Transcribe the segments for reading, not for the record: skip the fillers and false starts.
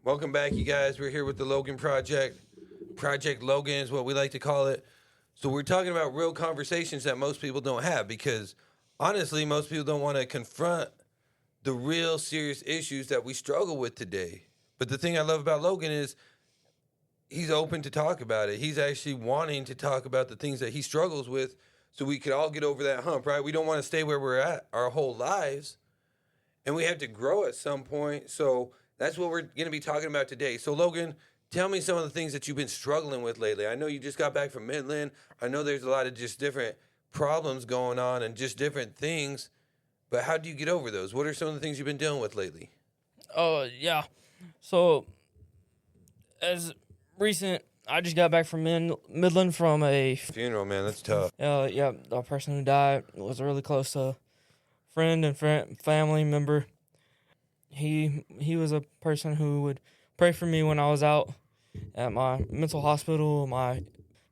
Welcome back, you guys. We're here with the Logan Project. Project Logan is what we like to call it. So we're talking about real conversations that most people don't have because, honestly, most people don't want to confront the real serious issues that we struggle with today. But the thing I love about Logan is he's open to talk about it. He's actually wanting to talk about the things that he struggles with so we could all get over that hump, right? We don't want to stay where we're at our whole lives, and we have to grow at some point. So that's what we're going to be talking about today. So, Logan, tell me some of the things that you've been struggling with lately. I know you just got back from Midland. I know there's a lot of just different problems going on and just different things. But how do you get over those? What are some of the things you've been dealing with lately? Yeah. So, as recent, I just got back from Midland from a Funeral, man. That's tough. the person who died was a really close friend and family member. He was a person who would pray for me when I was out at my mental hospital, my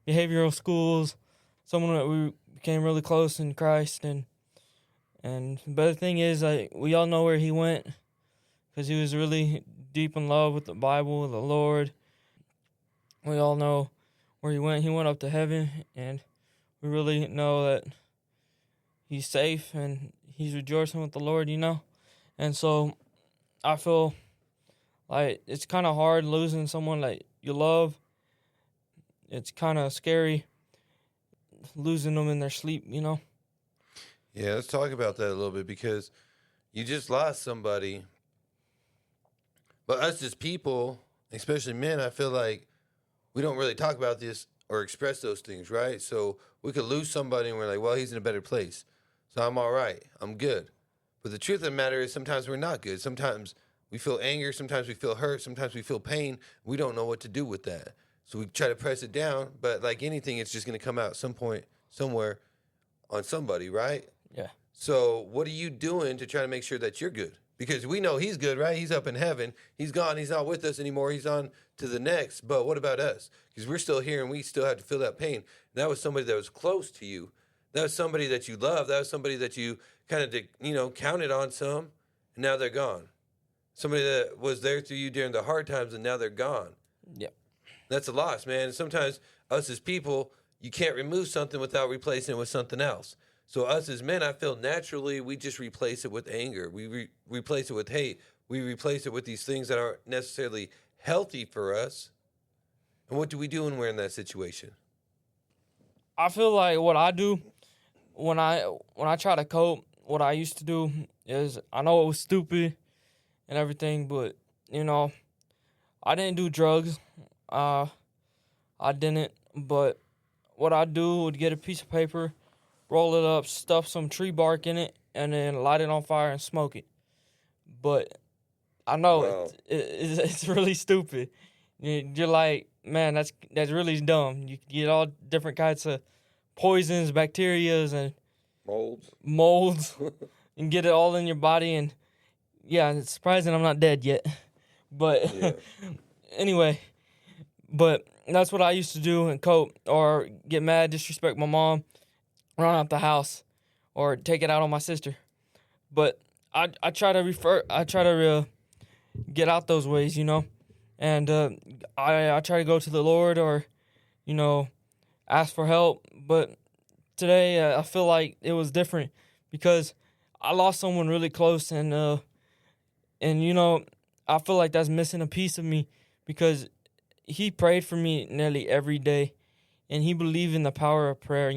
behavioral schools. Someone that we became really close in Christ, and but the thing is, we all know where he went because he was really deep in love with the Bible, the Lord. We all know where he went. He went up to heaven, and we really know that he's safe and he's rejoicing with the Lord, And so I feel like it's kind of hard losing someone that you love. It's kind of scary losing them in their sleep, Yeah, let's talk about that a little bit because you just lost somebody. But us as people, especially men, I feel like we don't really talk about this or express those things, right? So we could lose somebody and we're like, well, he's in a better place. So I'm all right. I'm good. But the truth of the matter is sometimes we're not good. Sometimes we feel anger. Sometimes we feel hurt. Sometimes we feel pain. We don't know what to do with that. So we try to press it down. But like anything, it's just going to come out at some point, somewhere on somebody, right? Yeah. So what are you doing to try to make sure that you're good? Because we know he's good, right? He's up in heaven. He's gone. He's not with us anymore. He's on to the next. But what about us? Because we're still here and we still have to feel that pain. And that was somebody that was close to you. That was somebody that you loved. That was somebody that you kind of, counted on some, and now they're gone. Somebody that was there through you during the hard times, and now they're gone. Yep. That's a loss, man. And sometimes us as people, you can't remove something without replacing it with something else. So us as men, I feel naturally we just replace it with anger. We replace it with hate. We replace it with these things that aren't necessarily healthy for us. And what do we do when we're in that situation? I feel like what I do when I try to cope, what I used to do is, I know it was stupid and everything, but I didn't do drugs. I didn't. But what I do would get a piece of paper, roll it up, stuff some tree bark in it, and then light it on fire and smoke it. But I know Wow. it's really stupid. You're like, man, that's really dumb. You get all different kinds of poisons, bacterias, and molds, and get it all in your body. And yeah, it's surprising I'm not dead yet. But Yeah. anyway, but that's what I used to do and cope, or get mad, disrespect my mom, run out the house, or take it out on my sister. But I try to get out those ways, and I try to go to the Lord, or ask for help. But today I feel like it was different because I lost someone really close, and I feel like that's missing a piece of me because he prayed for me nearly every day, and he believed in the power of prayer.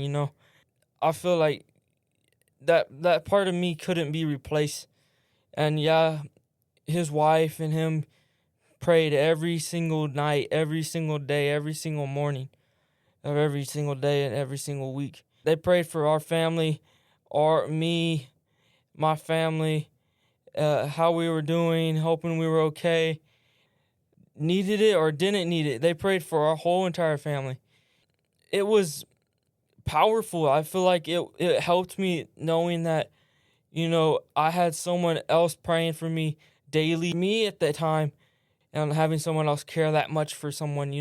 I feel like that part of me couldn't be replaced. And yeah, his wife and him prayed every single night, every single day, every single morning of every single day and every single week. They prayed for our family, me, my family, how we were doing, hoping we were okay. Needed it or didn't need it. They prayed for our whole entire family. It was powerful. I feel like it helped me knowing that, I had someone else praying for me daily. Me at that time, and having someone else care that much for someone,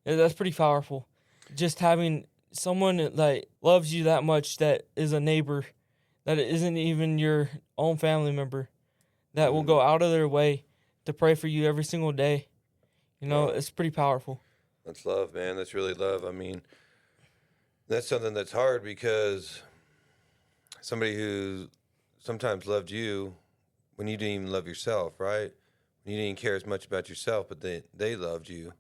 that's pretty powerful. Just having someone that loves you that much, that is a neighbor, that isn't even your own family member, that will go out of their way to pray for you every single day. You know, it's pretty powerful. That's love, man. That's really love. I mean, that's something that's hard because somebody who sometimes loved you when you didn't even love yourself, right? When you didn't care as much about yourself, but they loved you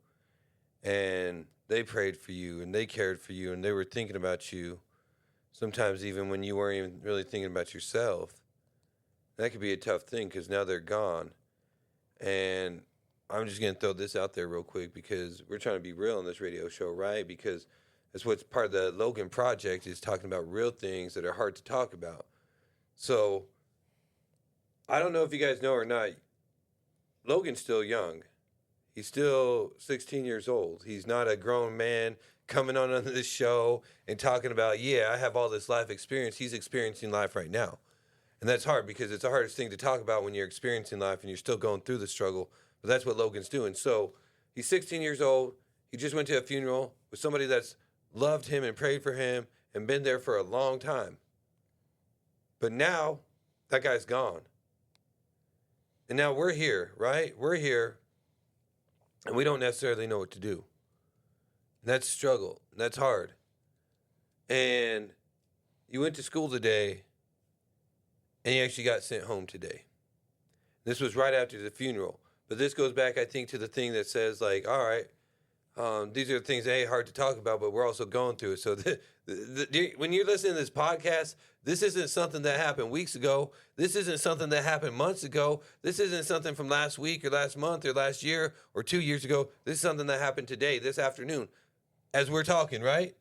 and they prayed for you and they cared for you and they were thinking about you. Sometimes even when you weren't even really thinking about yourself. That could be a tough thing because now they're gone. And I'm just going to throw this out there real quick because we're trying to be real on this radio show, right? Because that's what's part of the Logan project is talking about real things that are hard to talk about. So I don't know if you guys know or not, Logan's still young. He's still 16 years old. He's not a grown man coming on this show and talking about, yeah, I have all this life experience. He's experiencing life right now. And that's hard because it's the hardest thing to talk about when you're experiencing life and you're still going through the struggle. But that's what Logan's doing. So he's 16 years old. He just went to a funeral with somebody that's loved him and prayed for him and been there for a long time. But now that guy's gone. And now we're here, right? We're here and we don't necessarily know what to do. And that's struggle. And that's hard. And you went to school today and you actually got sent home today. This was right after the funeral. But this goes back, I think, to the thing that says, like, all right, these are the things that ain't hard to talk about, but we're also going through it. So when you're listening to this podcast, this isn't something that happened weeks ago. This isn't something that happened months ago. This isn't something from last week or last month or last year or 2 years ago. This is something that happened today, this afternoon, as we're talking, right?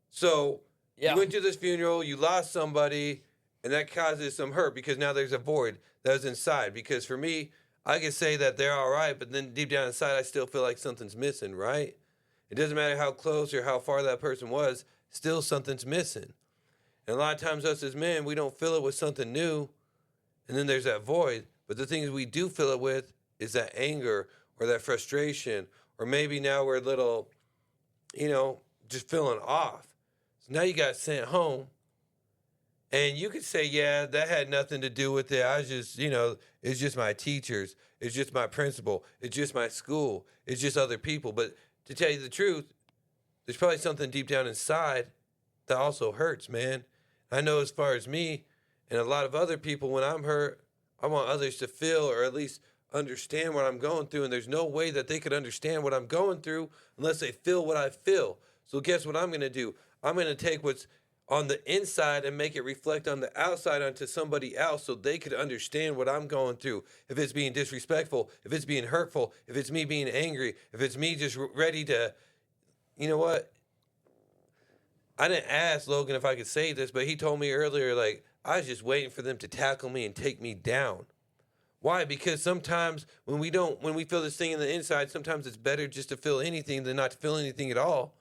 So you went to this funeral, you lost somebody, and that causes some hurt because now there's a void that was inside. Because for me, I can say that they're all right, but then deep down inside, I still feel like something's missing, right? It doesn't matter how close or how far that person was, still something's missing. And a lot of times us as men, we don't fill it with something new, and then there's that void. But the things we do fill it with is that anger or that frustration, or maybe now we're a little, just feeling off. So now you got sent home. And you could say, yeah, that had nothing to do with it. I was just, it's just my teachers. It's just my principal. It's just my school. It's just other people. But to tell you the truth, there's probably something deep down inside that also hurts, man. I know as far as me and a lot of other people, when I'm hurt, I want others to feel or at least understand what I'm going through. And there's no way that they could understand what I'm going through unless they feel what I feel. So guess what I'm going to do? I'm going to take what's on the inside and make it reflect on the outside onto somebody else so they could understand what I'm going through. If it's being disrespectful, if it's being hurtful, if it's me being angry, if it's me just ready to, you know what? I didn't ask Logan if I could say this, but he told me earlier, like, I was just waiting for them to tackle me and take me down. Why? Because sometimes when we feel this thing in the inside, sometimes it's better just to feel anything than not to feel anything at all.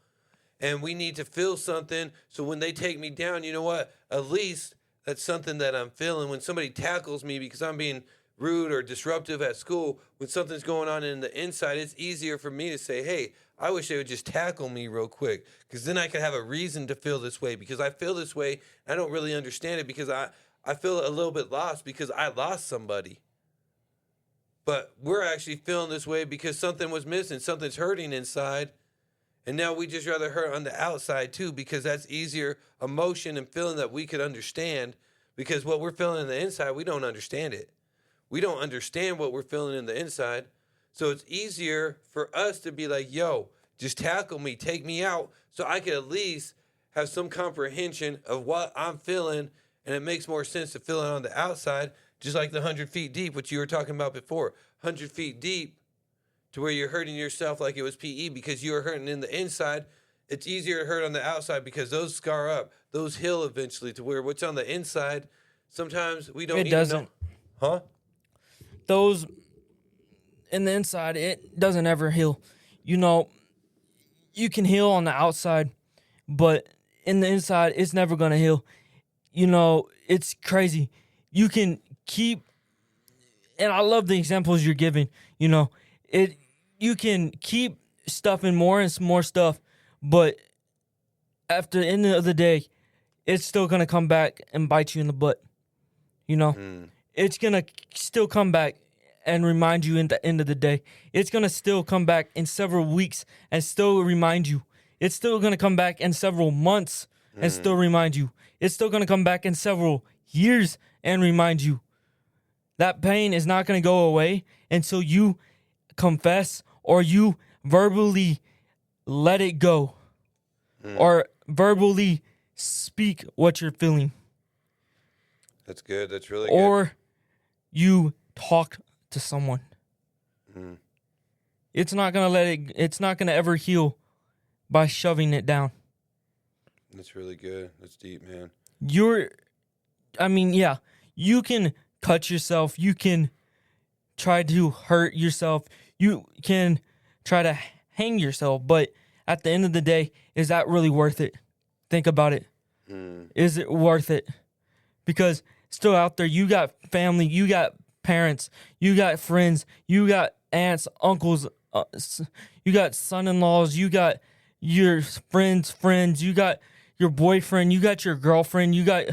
And we need to feel something so when they take me down, you know what? At least that's something that I'm feeling. When somebody tackles me because I'm being rude or disruptive at school, when something's going on in the inside, it's easier for me to say, hey, I wish they would just tackle me real quick because then I could have a reason to feel this way because I feel this way. I don't really understand it because I feel a little bit lost because I lost somebody. But we're actually feeling this way because something was missing. Something's hurting inside. And now we just rather hurt on the outside too because that's easier emotion and feeling that we could understand because what we're feeling in the inside, we don't understand it. We don't understand what we're feeling in the inside. So it's easier for us to be like, yo, just tackle me, take me out so I can at least have some comprehension of what I'm feeling. And it makes more sense to feel it on the outside, just like the 100 feet deep, which you were talking about before. 100 feet deep. To where you're hurting yourself like it was PE because you were hurting in the inside. It's easier to hurt on the outside because those scar up. Those heal eventually to where what's on the inside, sometimes we don't even know. Huh? Those in the inside, it doesn't ever heal. You can heal on the outside, but in the inside, it's never going to heal. It's crazy. You can keep, and I love the examples you're giving, you can keep stuffing more and more stuff, but after the end of the day, it's still going to come back and bite you in the butt. It's going to still come back and remind you in the end of the day. It's going to still come back in several weeks and still remind you. It's still going to come back in several months and still remind you. It's still going to come back in several years and remind you. That pain is not going to go away until you confess or you verbally let it go or verbally speak what you're feeling. That's good. That's really good. Or you talk to someone. It's not gonna ever heal by shoving it down. That's really good. That's deep, man. You can cut yourself. You can try to hurt yourself. You can try to hang yourself. But at the end of the day, is that really worth it? Think about it. Is it worth it? Because still out there, you got family, you got parents, you got friends, you got aunts, uncles, you got son-in-laws, you got your friends, you got your boyfriend, you got your girlfriend, you got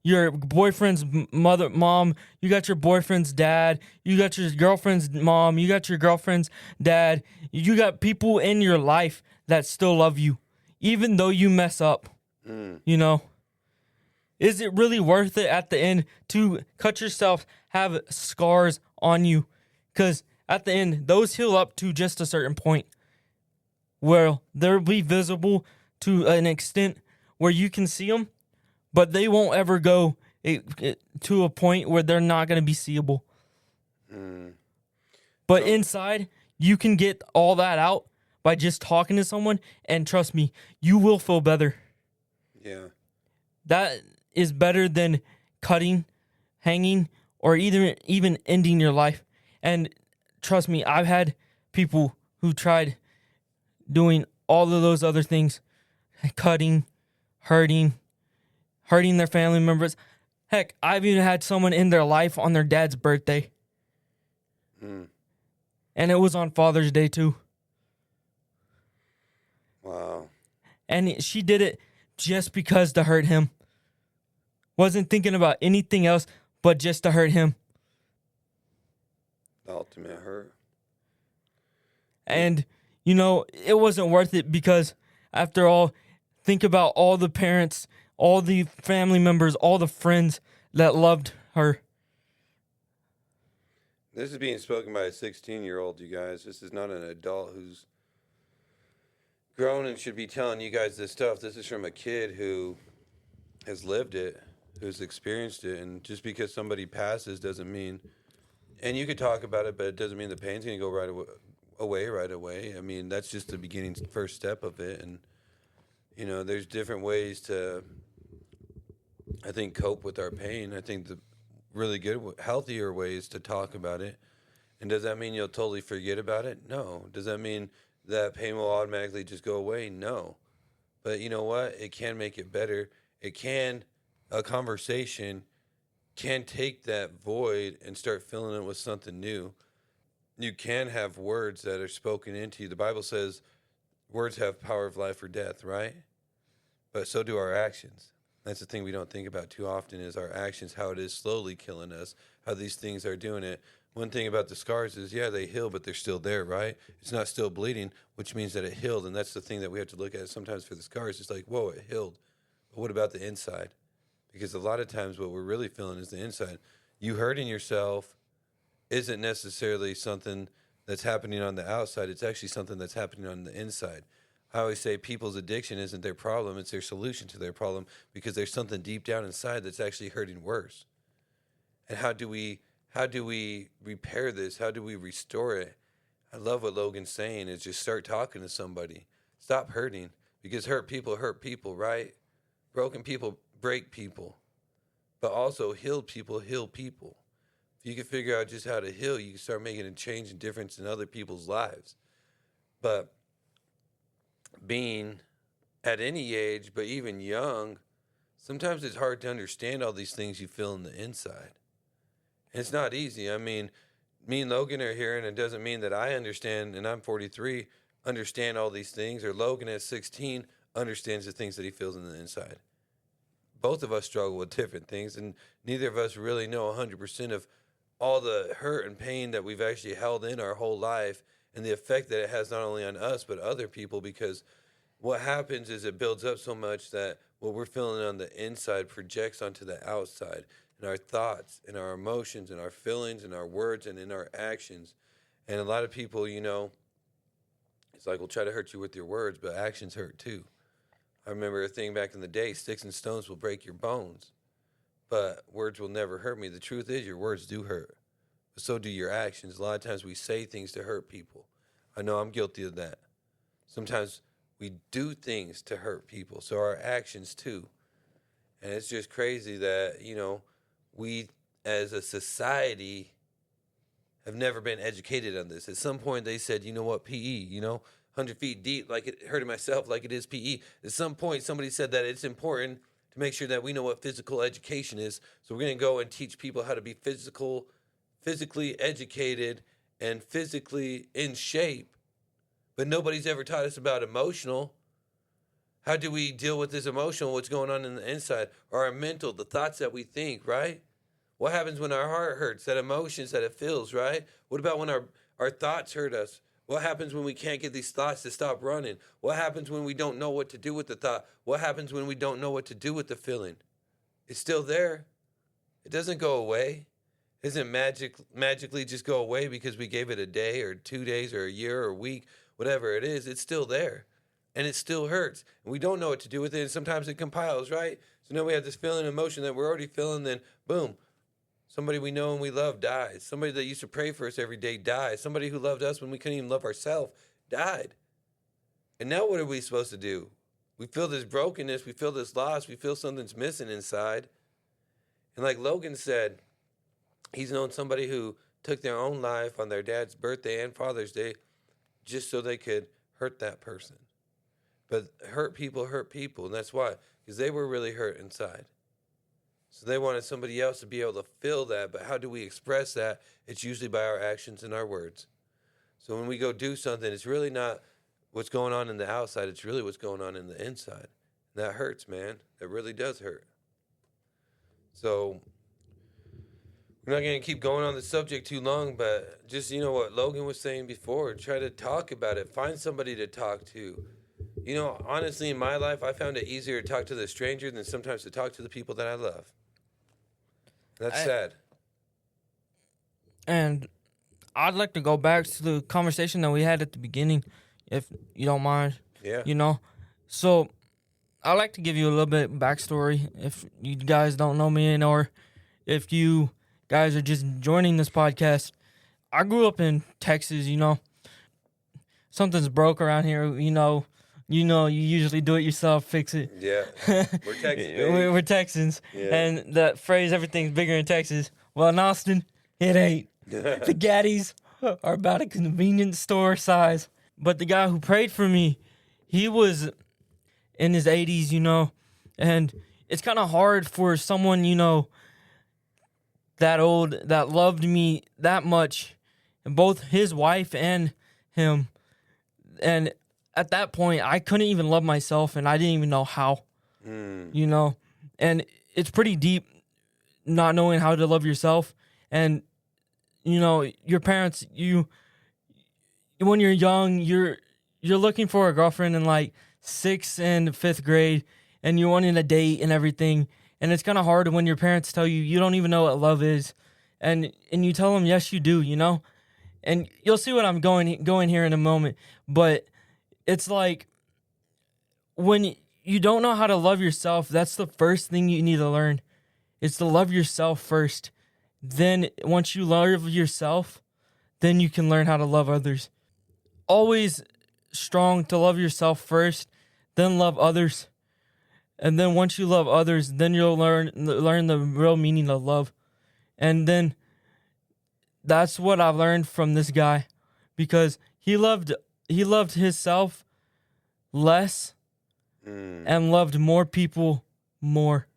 your boyfriend's mom, you got your boyfriend's dad, you got your girlfriend's mom, you got your girlfriend's dad, you got people in your life that still love you, even though you mess up, you know? Is it really worth it at the end to cut yourself, have scars on you? Because at the end, those heal up to just a certain point where they'll be visible to an extent where you can see them, but they won't ever go to a point where they're not going to be seeable. But inside, you can get all that out by just talking to someone, and trust me, you will feel better. Yeah. That is better than cutting, hanging, or even ending your life. And trust me, I've had people who tried doing all of those other things, cutting, hurting their family members. Heck, I've even had someone in their life on their dad's birthday. And it was on Father's Day too. Wow. And she did it just because to hurt him. Wasn't thinking about anything else but just to hurt him. The ultimate hurt. And, it wasn't worth it because, after all, think about all the parents, all the family members, all the friends that loved her. This is being spoken by a 16-year-old, you guys. This is not an adult who's grown and should be telling you guys this stuff. This is from a kid who has lived it, who's experienced it, and just because somebody passes doesn't mean, and you could talk about it, but it doesn't mean the pain's going to go away right away. I mean, that's just the beginning, first step of it, and, there's different ways to, I think, cope with our pain. I think the really good, healthier ways to talk about it. And does that mean you'll totally forget about it? No. Does that mean that pain will automatically just go away? No. But you know what? It can make it better. A conversation can take that void and start filling it with something new. You can have words that are spoken into you. The Bible says words have power of life or death, right? But so do our actions. That's the thing we don't think about too often is our actions, how it is slowly killing us, how these things are doing it. One thing about the scars is, yeah, they heal, but they're still there, right? It's not still bleeding, which means that it healed. And that's the thing that we have to look at sometimes for the scars. It's like, whoa, it healed. But what about the inside? Because a lot of times what we're really feeling is the inside. You hurting yourself isn't necessarily something that's happening on the outside. It's actually something that's happening on the inside. I always say people's addiction isn't their problem. It's their solution to their problem because there's something deep down inside that's actually hurting worse. And how do we repair this? How do we restore it? I love what Logan's saying is just start talking to somebody. Stop hurting because hurt people, right? Broken people break people, but also healed people heal people. If you can figure out just how to heal, you can start making a change and difference in other people's lives. But being at any age, but even young, sometimes it's hard to understand all these things you feel in the inside. And it's not easy. I mean, me and Logan are here, and it doesn't mean that I understand, and I'm 43, understand all these things, or Logan at 16 understands the things that he feels in the inside. Both of us struggle with different things, and neither of us really know 100% of all the hurt and pain that we've actually held in our whole life, and the effect that it has not only on us but other people. Because what happens is it builds up so much that what we're feeling on the inside projects onto the outside, and our thoughts and our emotions and our feelings and our words and in our actions. And a lot of people, it's like, we'll try to hurt you with your words, but actions hurt too. I remember a thing back in the day: sticks and stones will break your bones, but words will never hurt me. The truth is, your words do hurt, but so do your actions. A lot of times we say things to hurt people. I know I'm guilty of that. Sometimes we do things to hurt people, so our actions too. And it's just crazy that, we as a society have never been educated on this. At some point they said, you know what, PE, 100 feet deep, like it hurting myself like it is PE. At some point somebody said that it's important to make sure that we know what physical education is. So we're going to go and teach people how to be physically educated and physically in shape. But nobody's ever taught us about emotional. How do we deal with this emotional, what's going on in the inside, or our mental, the thoughts that we think, right? What happens when our heart hurts, that emotions that it feels, right? What about when our thoughts hurt us? What happens when we can't get these thoughts to stop running? What happens when we don't know what to do with the thought? What happens when we don't know what to do with the feeling? It's still there. It doesn't go away. It doesn't magically just go away because we gave it a day or 2 days or a year or a week, whatever it is. It's still there. And it still hurts. And we don't know what to do with it. And sometimes it compiles, right? So now we have this feeling, emotion that we're already feeling. Then, boom, somebody we know and we love dies. Somebody that used to pray for us every day dies. Somebody who loved us when we couldn't even love ourselves died. And now what are we supposed to do? We feel this brokenness. We feel this loss. We feel something's missing inside. And like Logan said, he's known somebody who took their own life on their dad's birthday and Father's Day just so they could hurt that person. But hurt people, and that's why, because they were really hurt inside. So they wanted somebody else to be able to feel that, but how do we express that? It's usually by our actions and our words. So when we go do something, it's really not what's going on in the outside, it's really what's going on in the inside. And that hurts, man. That really does hurt. So we're not going to keep going on the subject too long, but just, what Logan was saying before, try to talk about it. Find somebody to talk to. Honestly, in my life, I found it easier to talk to the stranger than sometimes to talk to the people that I love. That's sad. And I'd like to go back to the conversation that we had at the beginning, if you don't mind. Yeah. So I'd like to give you a little bit of backstory if you guys don't know me, or if you guys are just joining this podcast. I grew up in Texas, Something's broke around here, you usually do it yourself, fix it. Yeah. We're Texans. We're Texans. Yeah. And that phrase, everything's bigger in Texas. Well, in Austin, it ain't. The Gaddies are about a convenience store size. But the guy who prayed for me, he was in his 80s, and it's kind of hard for someone, that old, that loved me that much, and both his wife and him. And at that point, I couldn't even love myself, and I didn't even know how, And it's pretty deep, not knowing how to love yourself. And, your parents, when you're young, you're looking for a girlfriend in like 6th and 5th grade, and you're wanting a date and everything. And it's kind of hard when your parents tell you you don't even know what love is, and you tell them yes you do, And you'll see what I'm going here in a moment, but it's like when you don't know how to love yourself, that's the first thing you need to learn. It's to love yourself first. Then once you love yourself, then you can learn how to love others. Always strong to love yourself first, then love others. And then once you love others, then you'll learn the real meaning of love. And then that's what I learned from this guy, because he loved himself less and loved more people more.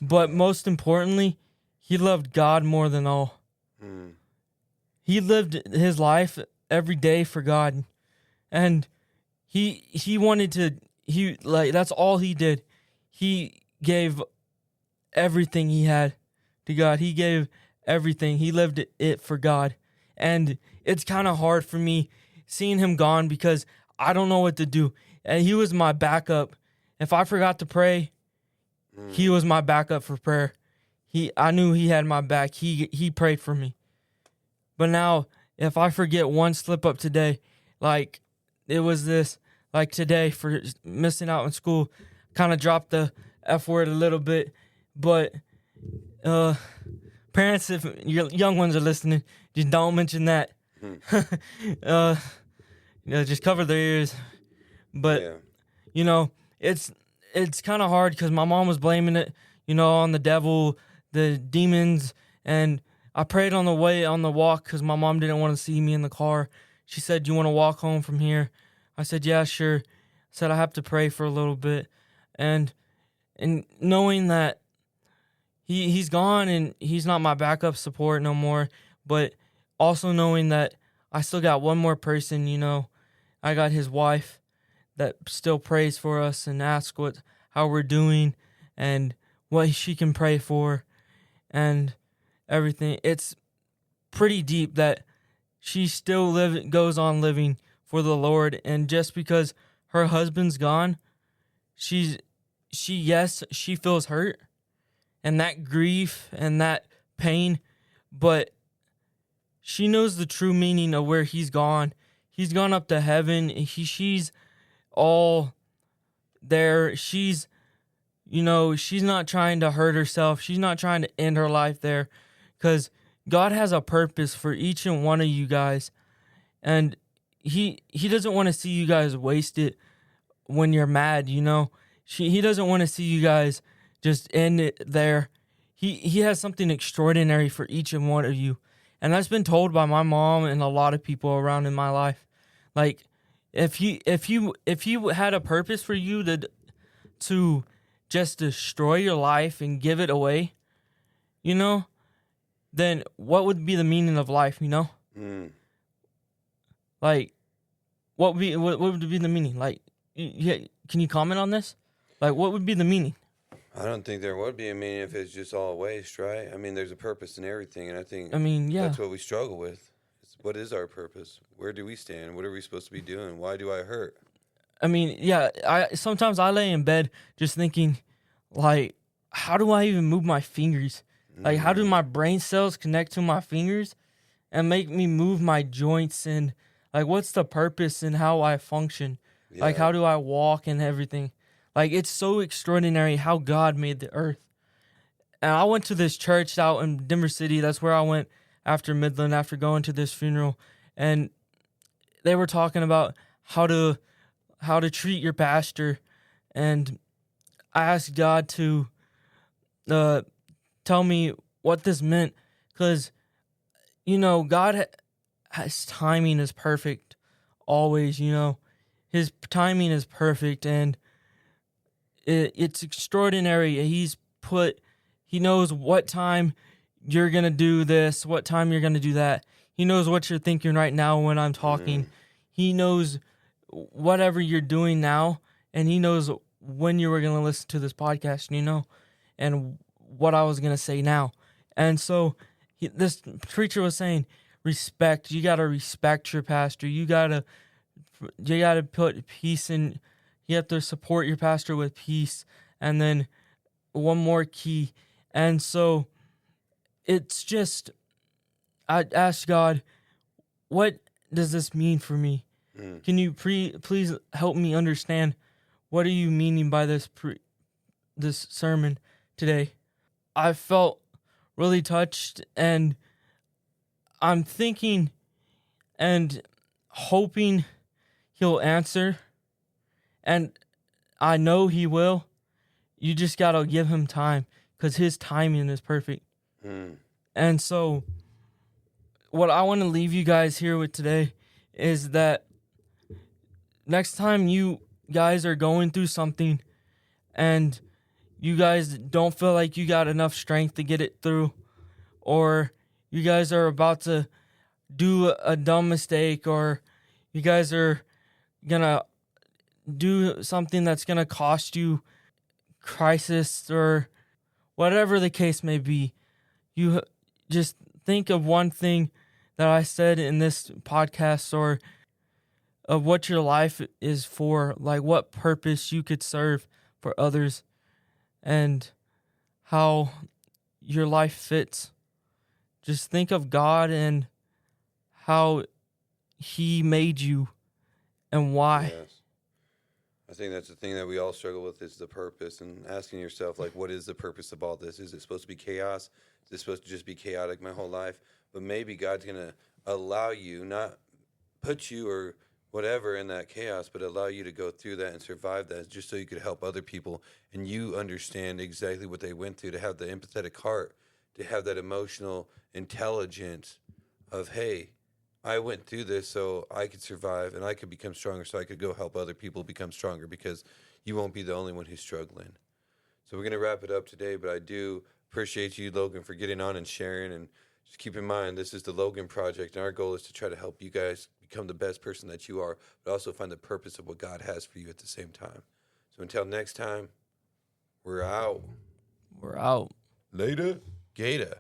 But most importantly, he loved God more than all. He lived his life every day for God. And he wanted to, that's all he did. He gave everything he had to God. He gave everything. He lived it for God. And it's kind of hard for me seeing him gone because I don't know what to do. And he was my backup. If I forgot to pray, he was my backup for prayer. I knew he had my back. He prayed for me. But now, if I forget one slip up today, like it was this, like today for missing out in school, kind of dropped the F word a little bit. But parents, if your young ones are listening, just don't mention that. Just cover their ears. But it's kind of hard because my mom was blaming it, on the devil, the demons, and I prayed on the walk because my mom didn't want to see me in the car. She said, "Do you want to walk home from here?" I said, "Yeah, sure." I said, "I have to pray for a little bit," and knowing that he's gone and he's not my backup support no more, but also knowing that I still got one more person, I got his wife that still prays for us and asks how we're doing and what she can pray for and everything. It's pretty deep that she still goes on living for the Lord, and just because her husband's gone, she feels hurt and that grief and that pain, but she knows the true meaning of where he's gone. He's gone up to heaven. She's all there. She's not trying to hurt herself. She's not trying to end her life there, because God has a purpose for each and one of you guys, and he doesn't want to see you guys waste it when you're mad. He doesn't want to see you guys just end it there. He has something extraordinary for each and one of you, and that's been told by my mom and a lot of people around in my life. Like, if you had a purpose for you to just destroy your life and give it away, then what would be the meaning of life? Like, what would be the meaning? Like, can you comment on this? Like, what would be the meaning? I don't think there would be a meaning if it's just all waste, right? I mean, there's a purpose in everything, and I think that's what we struggle with. What is our purpose? Where do we stand? What are we supposed to be doing? Why do I hurt? I mean, sometimes I lay in bed just thinking, like, how do I even move my fingers? Like, how do my brain cells connect to my fingers and make me move my joints? And, like, what's the purpose in how I function? Yeah. Like, how do I walk and everything? Like, it's so extraordinary how God made the earth. And I went to this church out in Denver City. That's where I went after Midland, after going to this funeral. And they were talking about how to treat your pastor. And I asked God to tell me what this meant. Because, God his timing is perfect always, His timing is perfect, and it's extraordinary. He knows what time you're going to do this, what time you're going to do that. He knows what you're thinking right now when I'm talking. He knows whatever you're doing now, and he knows when you were going to listen to this podcast, and what I was going to say now. And so this preacher was saying, respect. You got to respect your pastor. You got to put peace in. You have to support your pastor with peace. And then one more key. And so it's just, I asked God, what does this mean for me? Can you please help me understand, what are you meaning by this sermon today? I felt really touched, and I'm thinking and hoping he'll answer. And I know he will. You just got to give him time, because his timing is perfect. And so what I want to leave you guys here with today is that next time you guys are going through something and you guys don't feel like you got enough strength to get it through, or you guys are about to do a dumb mistake, or you guys are going to do something that's going to cost you crisis, or whatever the case may be, you just think of one thing that I said in this podcast, or of what your life is for, like what purpose you could serve for others, and how your life fits. Just think of God and how he made you and why. Yes. I think that's the thing that we all struggle with, is the purpose, and asking yourself, like, what is the purpose of all this? Is it supposed to be chaos? Is it supposed to just be chaotic my whole life? But maybe God's going to allow you, not put you or whatever in that chaos, but allow you to go through that and survive that, just so you could help other people and you understand exactly what they went through, to have the empathetic heart, to have that emotional intelligence of, hey, I went through this so I could survive and I could become stronger, so I could go help other people become stronger, because you won't be the only one who's struggling. So we're going to wrap it up today, but I do appreciate you, Logan, for getting on and sharing. And just keep in mind, this is the Logan Project, and our goal is to try to help you guys become the best person that you are, but also find the purpose of what God has for you at the same time. So until next time, we're out. We're out. Later. Gator.